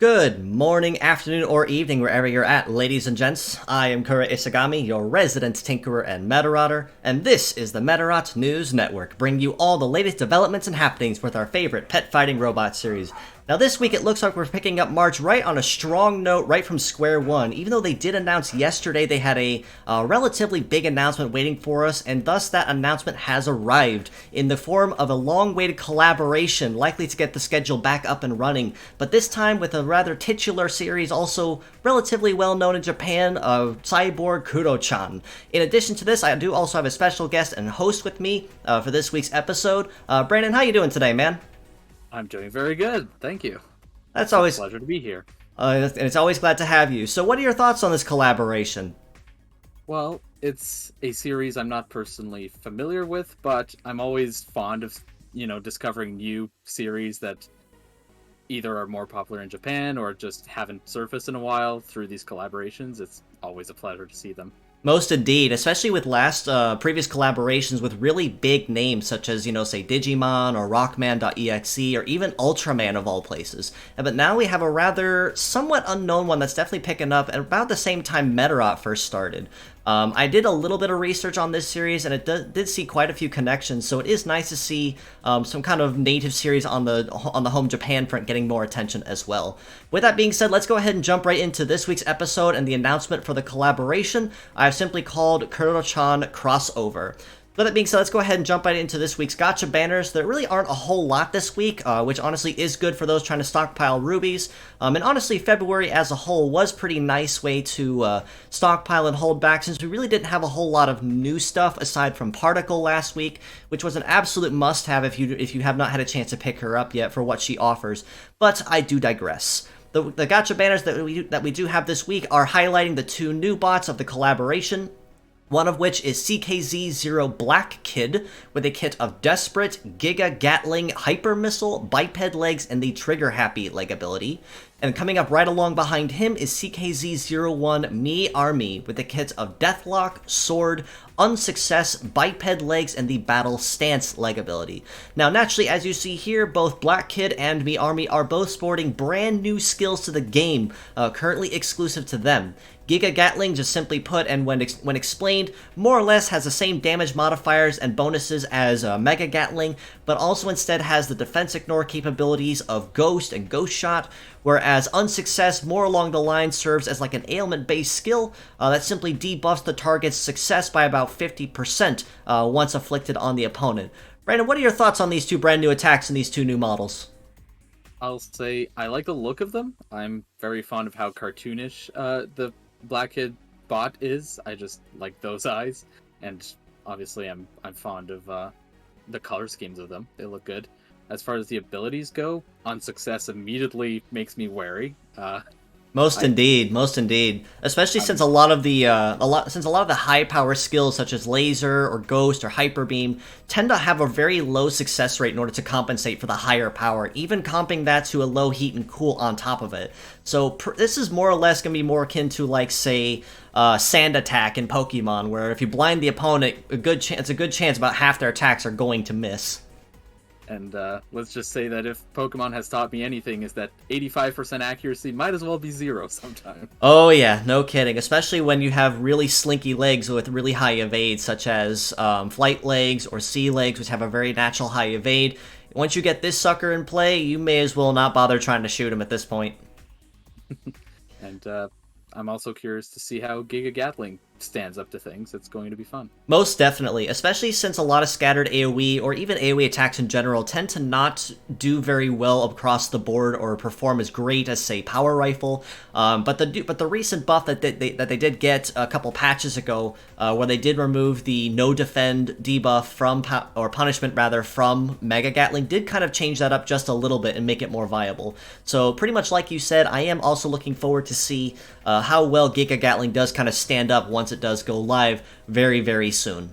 Good morning, afternoon, or evening, wherever you're at, ladies and gents. I am Kura Isagami, your resident Tinkerer and Medarotter, and this is the Medarot News Network, bringing you all the latest developments and happenings with our favorite pet fighting robot series. Now this week it looks like we're picking up March right on a strong note, right from square one, even though they did announce yesterday they had a relatively big announcement waiting for us, and thus that announcement has arrived in the form of a long-awaited collaboration, likely to get the schedule back up and running, but this time with a rather titular series also relatively well known in Japan, Cyborg Kuro-Chan. In addition to this, I do also have a special guest and host with me for this week's episode. Brandon, how you doing today, man? I'm doing very good, thank you. That's always a pleasure to be here. And it's always glad to have you. So what are your thoughts on this collaboration? Well, it's a series I'm not personally familiar with, but I'm always fond of, discovering new series that either are more popular in Japan or just haven't surfaced in a while through these collaborations. It's always a pleasure to see them. Most indeed, especially with previous collaborations with really big names such as, say Digimon or Rockman.exe or even Ultraman of all places. But now we have a rather somewhat unknown one that's definitely picking up at about the same time Medarot first started. I did a little bit of research on this series, and it did see quite a few connections, so it is nice to see some kind of native series on the home Japan front getting more attention as well. With that being said, let's go ahead and jump right into this week's episode and the announcement for the collaboration I've simply called KuroChan Crossover. With that being said, let's go ahead and jump right into this week's Gacha Banners. There really aren't a whole lot this week, which honestly is good for those trying to stockpile rubies. And honestly, February as a whole was a pretty nice way to stockpile and hold back, since we really didn't have a whole lot of new stuff aside from Particle last week, which was an absolute must-have if you have not had a chance to pick her up yet for what she offers. But I do digress. The Gacha Banners that we do have this week are highlighting the two new bots of the collaboration, one of which is CKZ0 Black Kid, with a kit of Desperate, Giga Gatling, Hyper Missile, Biped Legs, and the Trigger Happy leg ability. And coming up right along behind him is CKZ01 Me Army, with a kit of Deathlock, Sword, Unsuccess, Biped Legs, and the Battle Stance leg ability. Now, naturally, as you see here, both Black Kid and Me Army are both sporting brand new skills to the game, currently exclusive to them. Giga Gatling, just simply put, and when explained, more or less has the same damage modifiers and bonuses as Mega Gatling, but also instead has the defense ignore capabilities of Ghost and Ghost Shot, whereas Unsuccess more along the line serves as like an ailment-based skill that simply debuffs the target's success by about 50% once afflicted on the opponent. Brandon, what are your thoughts on these two brand new attacks and these two new models? I'll say I like the look of them. I'm very fond of how cartoonish the Black Kid bot is. I just like those eyes, and obviously I'm fond of the color schemes of them. They look good. As far as the abilities go, Unsuccess immediately makes me wary. Most indeed. Especially since a lot of the high power skills such as laser or ghost or hyper beam tend to have a very low success rate in order to compensate for the higher power, even comping that to a low heat and cool on top of it. So this is more or less going to be more akin to, like, say, Sand Attack in Pokemon, where if you blind the opponent, it's a good chance about half their attacks are going to miss. And let's just say that if Pokemon has taught me anything, is that 85% accuracy might as well be 0 sometimes. Oh yeah, no kidding. Especially when you have really slinky legs with really high evade, such as Flight Legs or Sea Legs, which have a very natural high evade. Once you get this sucker in play, you may as well not bother trying to shoot him at this point. And I'm also curious to see how Giga Gatling stands up to things. It's going to be fun. Most definitely, especially since a lot of scattered AoE or even AoE attacks in general tend to not do very well across the board or perform as great as, say, Power Rifle. But the recent buff that they did get a couple patches ago, where they did remove the no defend debuff from punishment rather from Mega Gatling, did kind of change that up just a little bit and make it more viable. So pretty much like you said, I am also looking forward to see how well Giga Gatling does kind of stand up once it does go live very, very soon.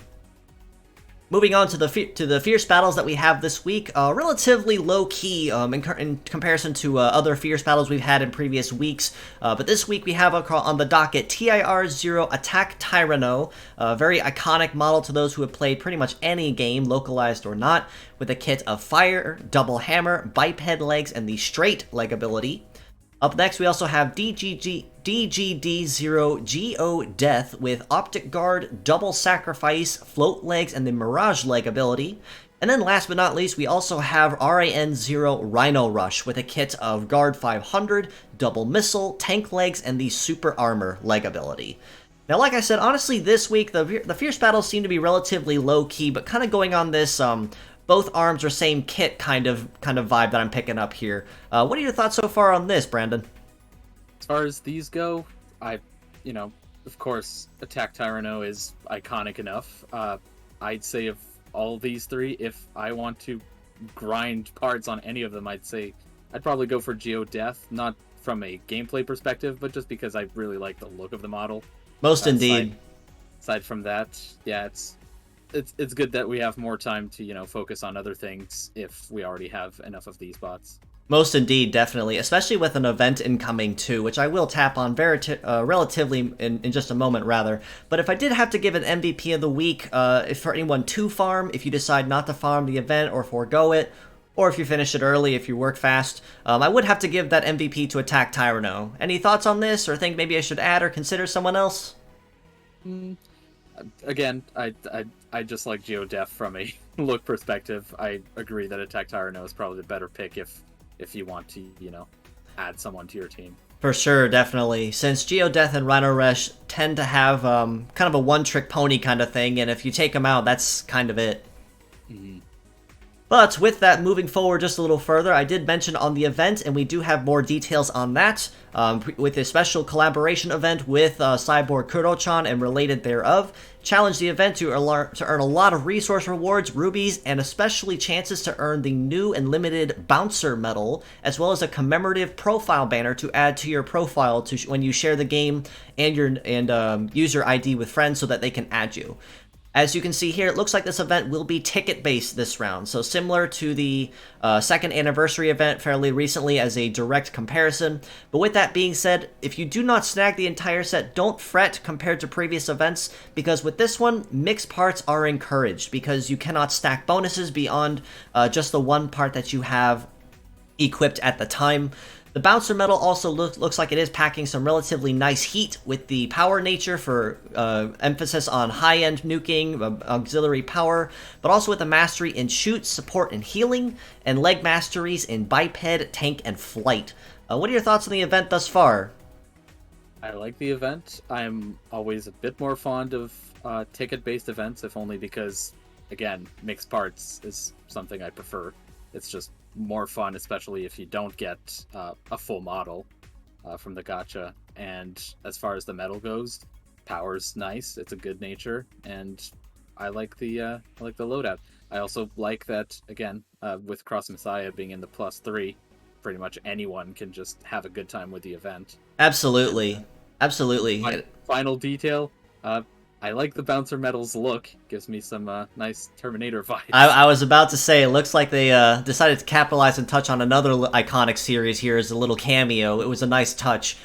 Moving on to the fierce battles that we have this week, relatively low-key in comparison to other fierce battles we've had in previous weeks, but this week we have on the docket TIR-0 Attack Tyranno, a very iconic model to those who have played pretty much any game, localized or not, with a kit of Fire, Double Hammer, Biped Legs, and the Straight leg ability. Up next, we also have DGD0 Death with Optic Guard, Double Sacrifice, Float Legs, and the Mirage Leg ability. And then last but not least, we also have RAN0 Rhino Rush with a kit of Guard 500, Double Missile, Tank Legs, and the Super Armor leg ability. Now, like I said, honestly, this week, the Fierce Battles seem to be relatively low-key, but kind of going on this, both arms or same kit kind of vibe that I'm picking up here. What are your thoughts so far on this, Brandon? As far as these go, of course, Attack Tyranno is iconic enough. I'd say of all these three, if I want to grind parts on any of them, I'd say I'd probably go for Geodeath, not from a gameplay perspective, but just because I really like the look of the model. Most indeed. Aside from that, yeah, it's good that we have more time to, focus on other things if we already have enough of these bots. Most indeed, definitely, especially with an event incoming too, which I will tap on relatively in just a moment, rather. But if I did have to give an MVP of the week, if for anyone to farm, if you decide not to farm the event or forego it, or if you finish it early, if you work fast, I would have to give that MVP to Attack Tyranno. Any thoughts on this, or think maybe I should add or consider someone else? Again, I just like Geodeath from a look perspective. I agree that Attack Tyranno is probably the better pick if you want to, add someone to your team. For sure, definitely. Since Geodeath and Rhino Rush tend to have kind of a one-trick pony kind of thing, and if you take them out, that's kind of it. Mm-hmm. But with that, moving forward just a little further, I did mention on the event, and we do have more details on that, with a special collaboration event with Cyborg Kuro-Chan and related thereof. Challenge the event to earn a lot of resource rewards, rubies, and especially chances to earn the new and limited Bouncer Medal, as well as a commemorative profile banner to add to your profile when you share the game and your user ID with friends so that they can add you. As you can see here, it looks like this event will be ticket-based this round, so similar to the second anniversary event fairly recently as a direct comparison. But with that being said, if you do not snag the entire set, don't fret compared to previous events, because with this one, mixed parts are encouraged, because you cannot stack bonuses beyond just the one part that you have equipped at the time. The Bouncer Medal also looks like it is packing some relatively nice heat with the power nature for emphasis on high-end nuking, auxiliary power, but also with a mastery in shoot, support, and healing, and leg masteries in biped, tank, and flight. What are your thoughts on the event thus far? I like the event. I'm always a bit more fond of ticket-based events, if only because, again, mixed parts is something I prefer. It's just more fun, especially if you don't get a full model from the gacha. And as far as the medal goes, power's nice. It's a good nature, and I like the loadout. I also like that, again, with Cross Messiah being in the +3, pretty much anyone can just have a good time with the event. Absolutely. Absolutely. Final detail, I like the Bouncer Medal's look. Gives me some nice Terminator vibes. I was about to say, it looks like they decided to capitalize and touch on another iconic series here as a little cameo. It was a nice touch.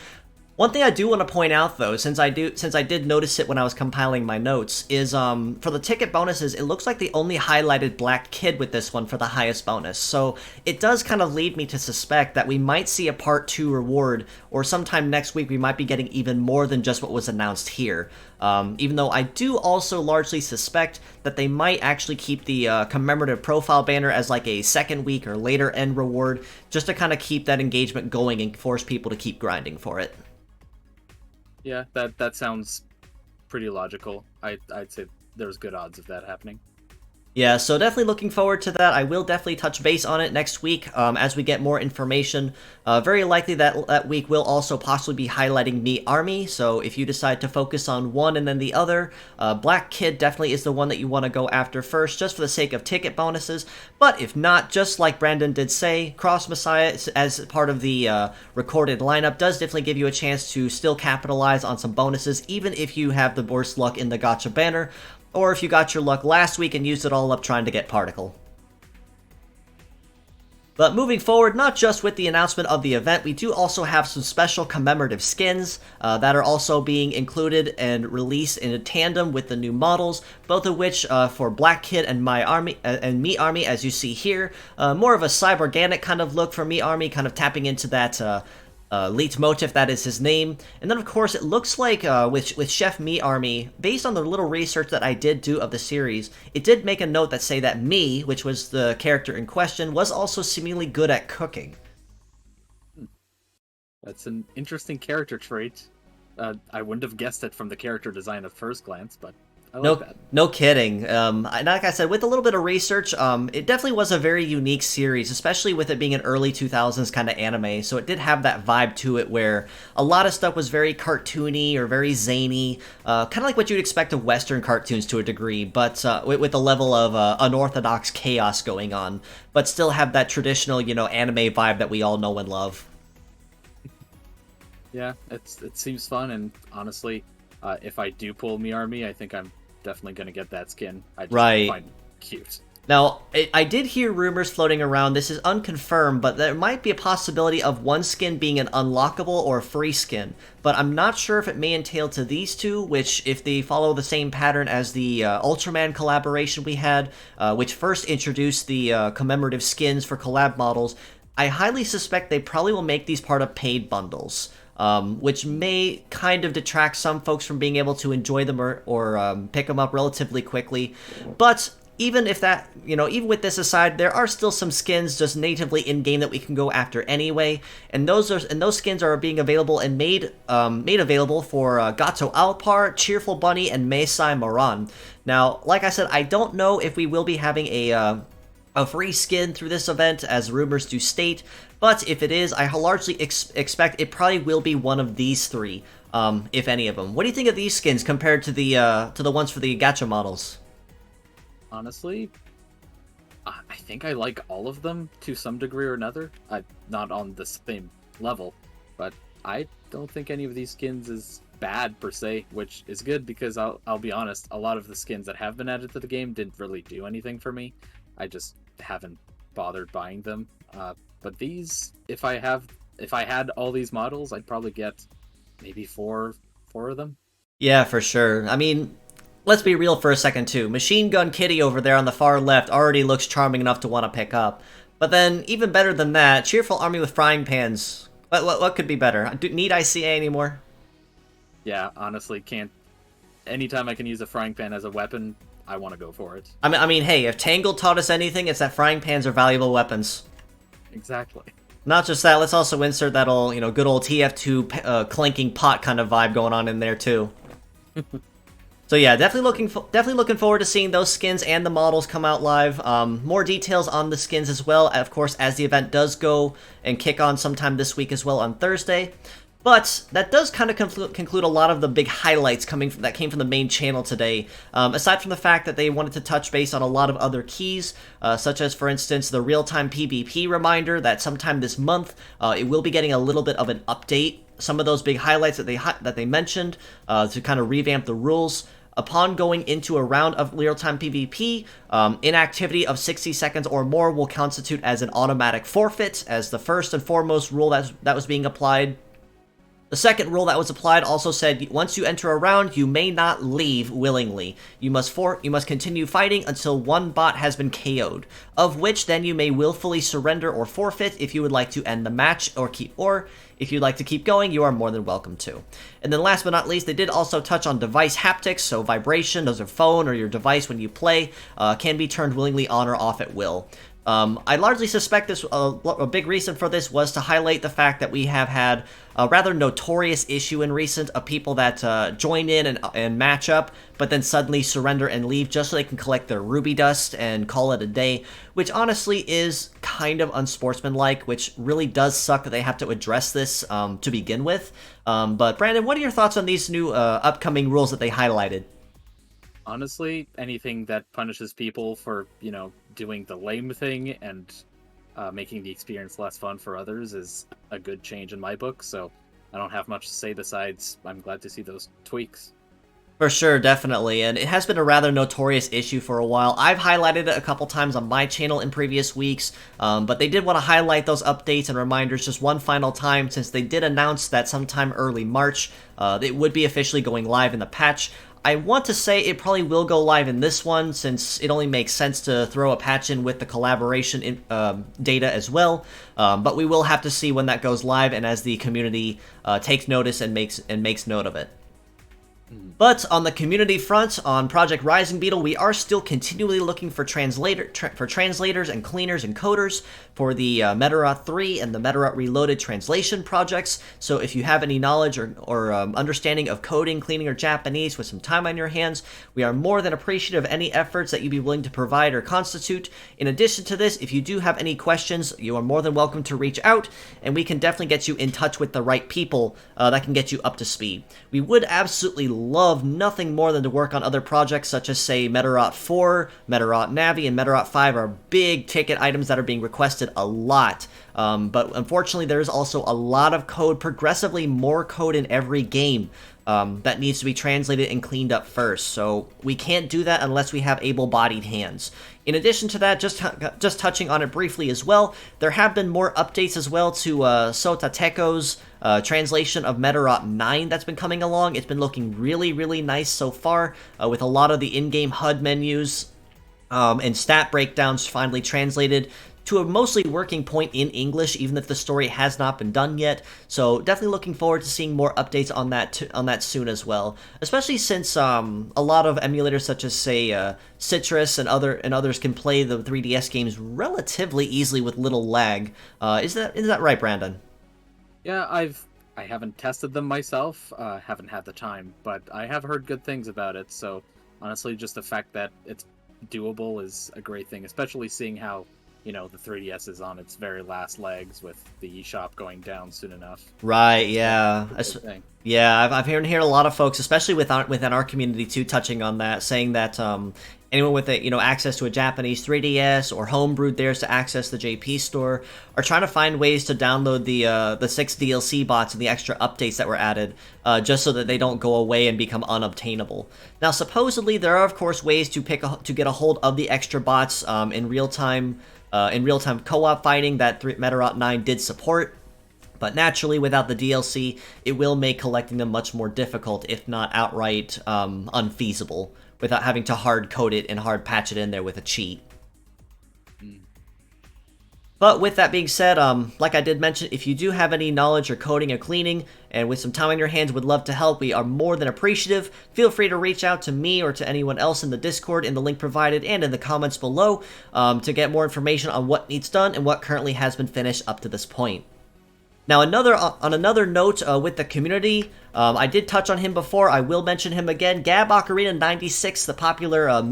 One thing I do want to point out, though, since I did notice it when I was compiling my notes, is for the ticket bonuses, it looks like they only highlighted Black Kid with this one for the highest bonus. So it does kind of lead me to suspect that we might see a Part 2 reward, or sometime next week we might be getting even more than just what was announced here. Even though I do also largely suspect that they might actually keep the commemorative profile banner as like a second week or later end reward, just to kind of keep that engagement going and force people to keep grinding for it. Yeah, that sounds pretty logical. I'd say there's good odds of that happening. Yeah, so definitely looking forward to that. I will definitely touch base on it next week as we get more information. Very likely that week will also possibly be highlighting Meat Army, so if you decide to focus on one and then the other, Black Kid definitely is the one that you want to go after first, just for the sake of ticket bonuses. But if not, just like Brandon did say, Cross Messiah, as part of the recorded lineup, does definitely give you a chance to still capitalize on some bonuses, even if you have the worst luck in the Gacha Banner, or if you got your luck last week and used it all up trying to get Particle. But moving forward, not just with the announcement of the event, we do also have some special commemorative skins that are also being included and released in a tandem with the new models, both of which for Black Kid and Meat Army, as you see here. More of a cyborganic kind of look for Meat Army, kind of tapping into that Leitmotiv, that is his name. And then, of course, it looks like with Chef Me Army, based on the little research that I did do of the series, it did make a note that say that Me, which was the character in question, was also seemingly good at cooking. That's an interesting character trait. I wouldn't have guessed it from the character design at first glance, but I like that. No kidding. Like I said, with a little bit of research, it definitely was a very unique series, especially with it being an early 2000s kind of anime. So it did have that vibe to it where a lot of stuff was very cartoony or very zany, kind of like what you'd expect of Western cartoons to a degree, but with a level of unorthodox chaos going on, but still have that traditional, anime vibe that we all know and love. Yeah, it seems fun, and honestly, if I do pull Me Army, I think I'm definitely gonna get that skin. I just find it cute. Now, I did hear rumors floating around, this is unconfirmed, but there might be a possibility of one skin being an unlockable or free skin. But I'm not sure if it may entail to these two, which, if they follow the same pattern as the Ultraman collaboration we had, which first introduced the commemorative skins for collab models, I highly suspect they probably will make these part of paid bundles. Which may kind of detract some folks from being able to enjoy them or pick them up relatively quickly. But even if that, even with this aside, there are still some skins just natively in-game that we can go after anyway, and those skins are being available and made available for Gato Alpar, Cheerful Bunny, and Meisai Moran. Now, like I said, I don't know if we will be having a free skin through this event, as rumors do state, but if it is, I largely expect it probably will be one of these three, if any of them. What do you think of these skins compared to the ones for the gacha models? Honestly, I think I like all of them to some degree or another. Not on the same level, but I don't think any of these skins is bad per se, which is good because I'll be honest, a lot of the skins that have been added to the game didn't really do anything for me. I just haven't bothered buying them. But these, if I had all these models, I'd probably get maybe four of them. Yeah, for sure. I mean, let's be real for a second too. Machine Gun Kitty over there on the far left already looks charming enough to want to pick up. But then, even better than that, Cheerful Army with Frying Pans. What could be better? Need I see anymore? Yeah, honestly, can't. Anytime I can use a frying pan as a weapon, I want to go for it. I mean, hey, if Tangled taught us anything, it's that frying pans are valuable weapons. Exactly. Not just that, let's also insert that old, good old TF2 clanking pot kind of vibe going on in there too. So yeah, definitely looking forward to seeing those skins and the models come out live. More details on the skins as well, of course, as the event does go and kick on sometime this week as well on Thursday. But that does kind of conclude a lot of the big highlights that came from the main channel today, aside from the fact that they wanted to touch base on a lot of other keys, such as, for instance, the real-time PvP reminder that sometime this month it will be getting a little bit of an update. Some of those big highlights that they mentioned to kind of revamp the rules. Upon going into a round of real-time PvP, inactivity of 60 seconds or more will constitute as an automatic forfeit, as the first and foremost rule that was being applied. The second rule that was applied also said once you enter a round, you may not leave willingly. You must continue fighting until one bot has been KO'd, of which then you may willfully surrender or forfeit if you would like to end the match or if you'd like to keep going, you are more than welcome to. And then last but not least, they did also touch on device haptics, so vibration of your phone or your device when you play can be turned willingly on or off at will. I largely suspect a big reason for this was to highlight the fact that we have had a rather notorious issue in recent of people that join in and match up, but then suddenly surrender and leave just so they can collect their ruby dust and call it a day, which honestly is kind of unsportsmanlike, which really does suck that they have to address this to begin with. But Brandon, what are your thoughts on these new upcoming rules that they highlighted? Honestly, anything that punishes people for, doing the lame thing and making the experience less fun for others is a good change in my book, so I don't have much to say besides I'm glad to see those tweaks. For sure, definitely, and it has been a rather notorious issue for a while. I've highlighted it a couple times on my channel in previous weeks, but they did want to highlight those updates and reminders just one final time, since they did announce that sometime early March, it would be officially going live in the patch. I want to say it probably will go live in this one, since it only makes sense to throw a patch in with the collaboration data as well. But we will have to see when that goes live, and as the community takes notice and makes note of it. But on the community front, on Project Rising Beetle, we are still continually looking for translators and cleaners and coders for the Medarot 3 and the Medarot Reloaded translation projects. So if you have any knowledge or understanding of coding, cleaning, or Japanese with some time on your hands, we are more than appreciative of any efforts that you'd be willing to provide or constitute. In addition to this, if you do have any questions, you are more than welcome to reach out, and we can definitely get you in touch with the right people that can get you up to speed. We would absolutely love nothing more than to work on other projects such as, say, Medarot 4, Medarot Navi, and Medarot 5 are big ticket items that are being requested a lot. But unfortunately, there's also a lot of code, progressively more code in every game that needs to be translated and cleaned up first. So we can't do that unless we have able-bodied hands. In addition to that, just touching on it briefly as well, there have been more updates as well to Sota Teko's translation of Medarot 9 that's been coming along. It's been looking really, really nice so far, with a lot of the in-game HUD menus and stat breakdowns finally translated to a mostly working point in English, even if the story has not been done yet. So definitely looking forward to seeing more updates on that soon as well. Especially since a lot of emulators such as, say, Citrus and others can play the 3DS games relatively easily with little lag. Is that right, Brandon? Yeah, I haven't tested them myself, haven't had the time, but I have heard good things about it. So honestly, just the fact that it's doable is a great thing, especially seeing how, you know, the 3DS is on its very last legs with the eShop going down soon enough. Right, yeah. Yeah, I've heard a lot of folks, especially within our community too, touching on that, saying that anyone with access to a Japanese 3DS or homebrewed theirs to access the JP store are trying to find ways to download the 6 DLC bots and the extra updates that were added, just so that they don't go away and become unobtainable. Now, supposedly there are of course ways to get a hold of the extra bots in real time co-op fighting that Medarot 9 did support. But naturally, without the DLC, it will make collecting them much more difficult, if not outright unfeasible, without having to hard code it and hard patch it in there with a cheat. But with that being said, like I did mention, if you do have any knowledge or coding or cleaning, and with some time on your hands would love to help, we are more than appreciative. Feel free to reach out to me or to anyone else in the Discord in the link provided and in the comments below to get more information on what needs done and what currently has been finished up to this point. Now, on another note with the community, I did touch on him before. I will mention him again. Gab Ocarina 96, the popular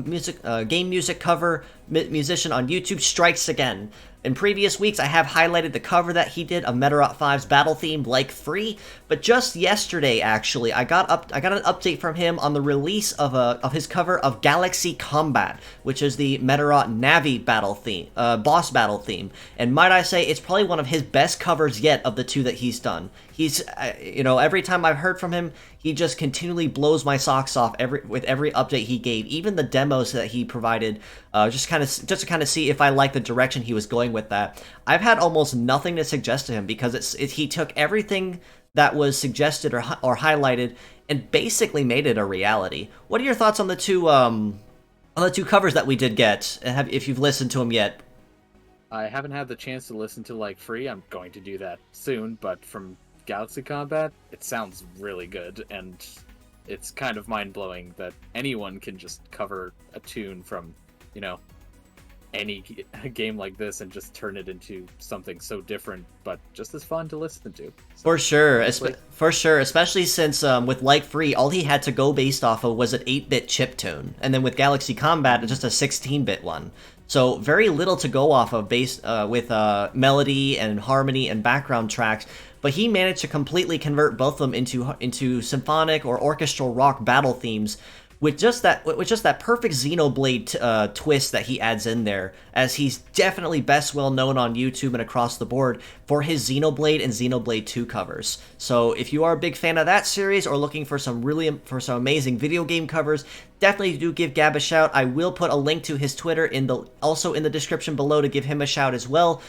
game music cover musician on YouTube, strikes again. In previous weeks, I have highlighted the cover that he did of Medarot 5's battle theme, Like Free, but just yesterday, actually, I got an update from him on the release of his cover of Galaxy Combat, which is the Medarot Navi battle theme, boss battle theme, and might I say, it's probably one of his best covers yet of the two that he's done. He's, every time I've heard from him, he just continually blows my socks off with every update he gave, even the demos that he provided, just to kind of see if I like the direction he was going with that. I've had almost nothing to suggest to him because he took everything that was suggested or highlighted and basically made it a reality. What are your thoughts on the two covers that we did get? If you've listened to them yet? I haven't had the chance to listen to Like Free. I'm going to do that soon, but from Galaxy Combat, it sounds really good, and it's kind of mind-blowing that anyone can just cover a tune from, any game like this and just turn it into something so different, but just as fun to listen to. So, for sure, especially since with Like Free, all he had to go based off of was an 8-bit chiptune, and then with Galaxy Combat, just a 16-bit one. So very little to go off of with melody and harmony and background tracks, but he managed to completely convert both of them into symphonic or orchestral rock battle themes with just that perfect Xenoblade twist that he adds in there, as he's definitely best well known on YouTube and across the board for his Xenoblade and Xenoblade 2 covers. So if you are a big fan of that series or looking for some amazing video game covers, definitely do give Gab a shout. I will put a link to his Twitter also in the description below to give him a shout as well.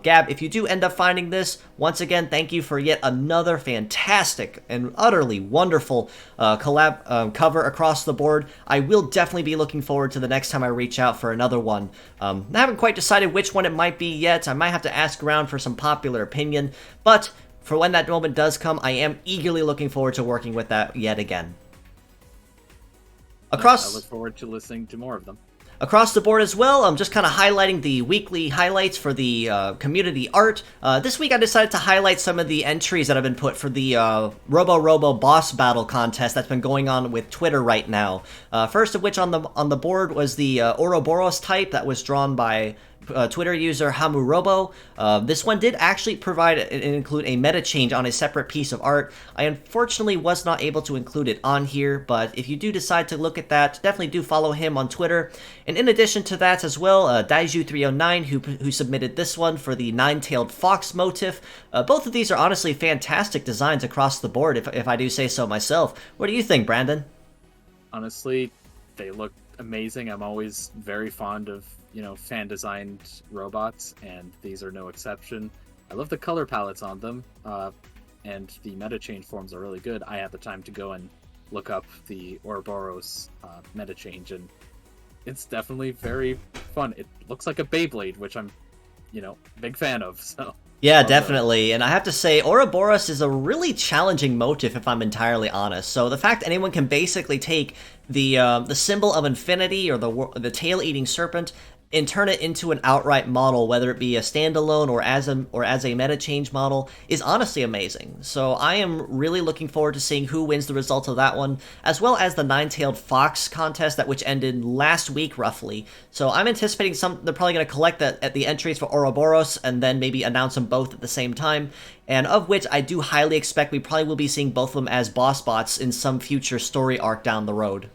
Gab, if you do end up finding this, once again, thank you for yet another fantastic and utterly wonderful collab cover across the board. I will definitely be looking forward to the next time I reach out for another one. I haven't quite decided which one it might be yet. I might have to ask around for some popular opinion, but for when that moment does come, I am eagerly looking forward to working with that yet again. I look forward to listening to more of them. Across the board as well, I'm just kind of highlighting the weekly highlights for the community art. This week I decided to highlight some of the entries that have been put for the Robo boss battle contest that's been going on with Twitter right now. First of which on the board was the Ouroboros type that was drawn by Twitter user Hamurobo. This one did actually provide and include a meta change on a separate piece of art. I unfortunately was not able to include it on here, but if you do decide to look at that, definitely do follow him on Twitter. And in addition to that as well, Daiju309 who submitted this one for the nine-tailed fox motif. Both of these are honestly fantastic designs across the board, if I do say so myself. What do you think, Brandon? Honestly, they look amazing. I'm always very fond of fan-designed robots, and these are no exception. I love the color palettes on them, and the meta change forms are really good. I had the time to go and look up the Ouroboros meta change, and it's definitely very fun. It looks like a Beyblade, which I'm, big fan of, so... Yeah, definitely, and I have to say, Ouroboros is a really challenging motif, if I'm entirely honest. So the fact anyone can basically take the symbol of infinity or the tail-eating serpent and turn it into an outright model, whether it be a standalone or as a meta change model, is honestly amazing. So I am really looking forward to seeing who wins the results of that one, as well as the nine-tailed fox contest which ended last week roughly. So I'm anticipating they're probably going to collect the entries for Ouroboros and then maybe announce them both at the same time. And of which I do highly expect we probably will be seeing both of them as boss bots in some future story arc down the road.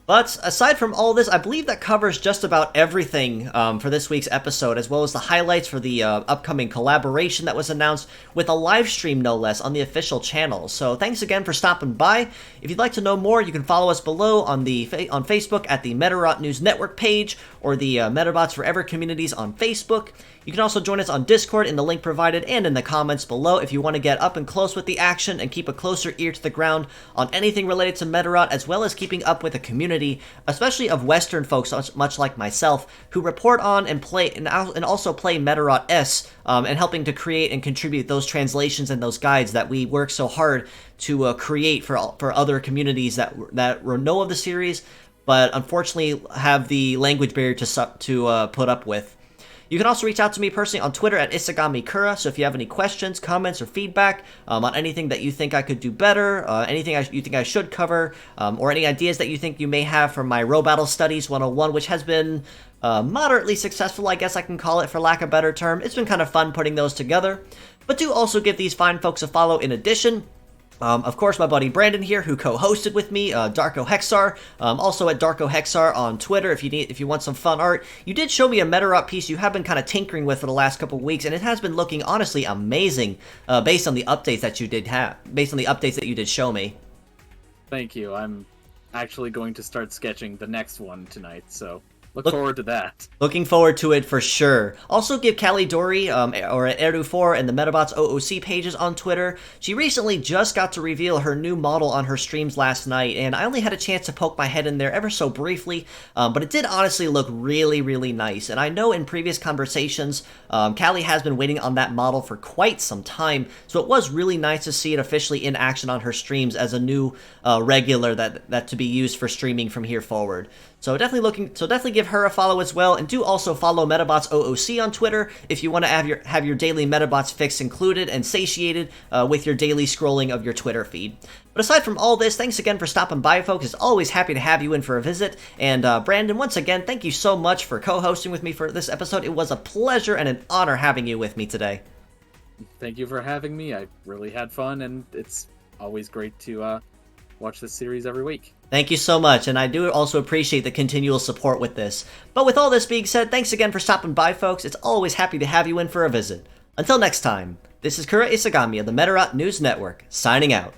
But aside from all this, I believe that covers just about everything for this week's episode, as well as the highlights for the upcoming collaboration that was announced with a live stream, no less, on the official channel. So thanks again for stopping by. If you'd like to know more, you can follow us below on Facebook at the Medarot News Network page, or the Metabots Forever communities on Facebook. You can also join us on Discord in the link provided and in the comments below if you want to get up and close with the action and keep a closer ear to the ground on anything related to Medarot, as well as keeping up with the community, especially of Western folks much like myself, who report on and play and also play Medarot S, and helping to create and contribute those translations and those guides that we work so hard to create for other communities that know of the series, but unfortunately have the language barrier to put up with. You can also reach out to me personally on Twitter at IsagamiKura, so if you have any questions, comments, or feedback on anything that you think I could do better, anything you think I should cover, or any ideas that you think you may have for my Row Battle Studies 101, which has been moderately successful, I guess I can call it for lack of a better term. It's been kind of fun putting those together. But do also give these fine folks a follow in addition. Of course, my buddy Brandon here, who co-hosted with me, Darko Hexar, also at Darko Hexar on Twitter if you want some fun art. You did show me a Medarot piece you have been kind of tinkering with for the last couple of weeks, and it has been looking honestly amazing, based on the updates that you did show me. Thank you. I'm actually going to start sketching the next one tonight, so look forward to that. Looking forward to it for sure. Also give Callie Dory, or at Eru4 and the Metabots OOC pages on Twitter. She recently just got to reveal her new model on her streams last night, and I only had a chance to poke my head in there ever so briefly, but it did honestly look really, really nice. And I know in previous conversations, Callie has been waiting on that model for quite some time, so it was really nice to see it officially in action on her streams as a new regular that to be used for streaming from here forward. So definitely give her a follow as well, and do also follow Metabots OOC on Twitter if you want to have your daily Metabots fix included and satiated with your daily scrolling of your Twitter feed. But aside from all this, thanks again for stopping by, folks. It's always happy to have you in for a visit. And Brandon, once again, thank you so much for co-hosting with me for this episode. It was a pleasure and an honor having you with me today. Thank you for having me. I really had fun, and it's always great to watch this series every week. Thank you so much, and I do also appreciate the continual support with this. But with all this being said, thanks again for stopping by, folks. It's always happy to have you in for a visit. Until next time, this is Kura Isagami of the Medarot News Network, signing out.